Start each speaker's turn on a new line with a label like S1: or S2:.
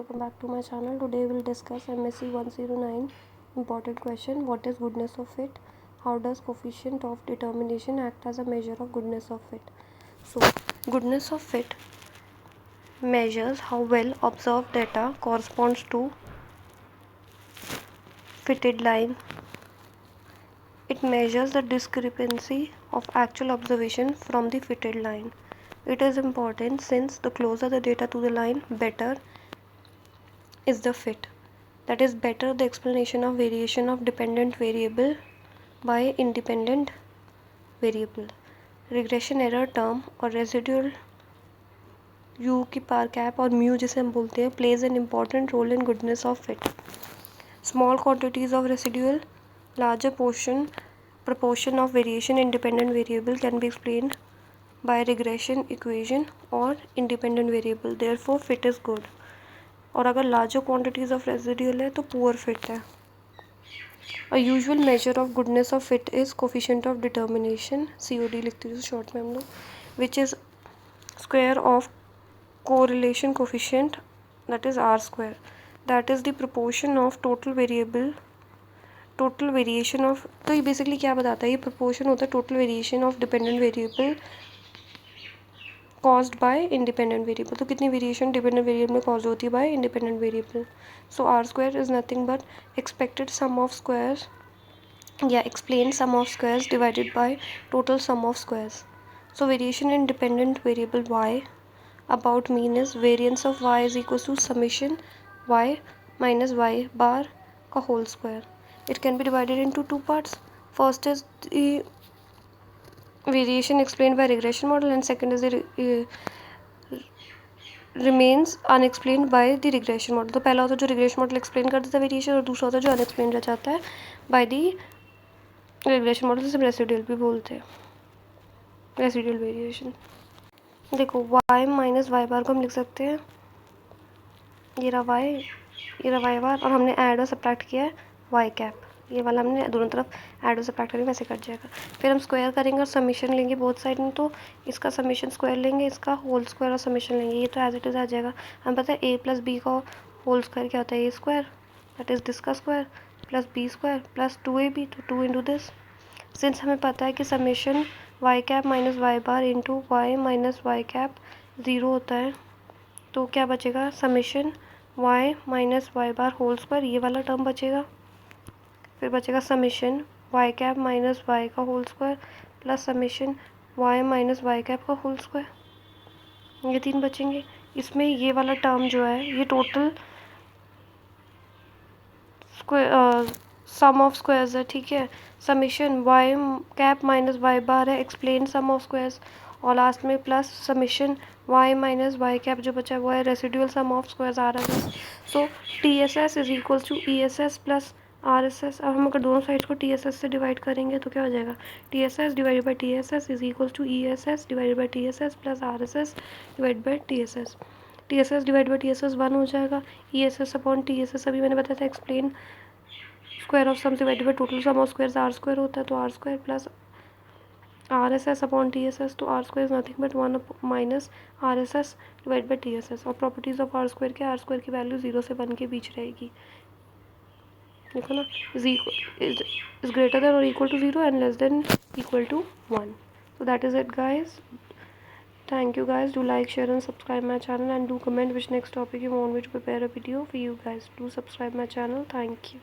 S1: welcome back to my channel. Today we'll discuss MSc 109 important question. What is goodness of fit? How does coefficient of determination act as a measure of goodness of fit? So goodness of fit measures how well observed data corresponds to fitted line. It measures the discrepancy of actual observation from the fitted line. It is important since the closer the data to the line, better is the fit. That is better the explanation of variation of dependent variable by independent variable. Regression error term और residual u की पार cap और mu जिसे हम बोलते हैं plays an important role in goodness of fit. Small quantities of residual, larger proportion of variation in dependent variable can be explained by regression equation or independent variable. Therefore fit is good. और अगर larger quantities of residual है तो poor fit है. अ usual measure of goodness of fit is coefficient of determination, COD लिखते हैं short में हम लोग, which is square of correlation coefficient, that is R square. That is the proportion of total variation of. तो ये basically क्या बताता है, ये प्रोपोर्शन होता है total variation of dependent variable caused by independent variable. तो कितनी वेरिएशन डिपेंडेंट वेरिएबल में कॉज होती है by independent variable. So R square is nothing but expected sum of squares या explain sum of squares divided by total sum of squares. So variation in dependent variable y about mean is variance of y is equals to summation y minus y bar का whole square. It can be divided into two parts. First is the variation explained by regression model and second is the remains unexplained by the regression model. तो पहला होता है जो regression model explain कर देता है variation, और दूसरा होता है जो unexplained रह जाता है by the regression model, जिसे रेसिडुअल भी बोलते हैं, रेसिडुअल वेरिएशन. देखो y माइनस वाई बार को हम लिख सकते हैं, ये रहा y, ये रहा y बार, और हमने ऐड और सब्ट्रैक्ट किया है y कैप. ये वाला हमने दोनों तरफ ऐड और सब्ट्रैक्ट करेंगे, वैसे कट जाएगा. फिर हम स्क्वायर करेंगे और समीशन लेंगे बोथ साइड में, तो इसका समीशन स्क्वायर लेंगे, इसका होल स्क्वायर और समीशन लेंगे. ये तो एज इट इज़ आ जाएगा. हमें पता है a प्लस बी का होल स्क्वायर क्या होता है, a square, that is this का square plus b square plus 2ab, तो 2 इंटू दिस. सिंस हमें पता है कि summation y cap minus y bar into y minus y cap 0 होता है, तो क्या बचेगा, summation y minus y bar whole square, ये वाला टर्म बचेगा. फिर बचेगा summation y cap minus y का whole square plus summation y minus y cap का होल स्क्वायर. ये तीन बचेंगे. इसमें ये वाला टर्म जो है ये total square sum of squares है, ठीक है. Summation y cap minus y bar है, एक्सप्लेन सम ऑफ स्क्वायर्स, और लास्ट में plus summation y minus y cap जो बचा है वो है residual sum of squares RSS. So TSS is equals to ESS plus RSS. अब हम अगर दोनों साइड को TSS से डिवाइड करेंगे तो क्या हो जाएगा, TSS divided by TSS is equals to ESS divided by TSS plus RSS divide by TSS. TSS divide by TSS 1 हो जाएगा. ESS अपॉन TSS अभी मैंने बताया था explain square of some divided by total sum of squares R square होता है, तो R square plus RSS upon TSS, तो R square is nothing but 1 minus RSS divide by TSS. और properties of R square क्या, R square की value 0 से 1 के बीच रहेगी. देखो ना, is greater than or equal to 0 and less than equal to 1. So that is it guys. Thank you guys. Do like, share and subscribe my channel, and do comment which next topic you want me to prepare a video for you guys. Do subscribe my channel. Thank you.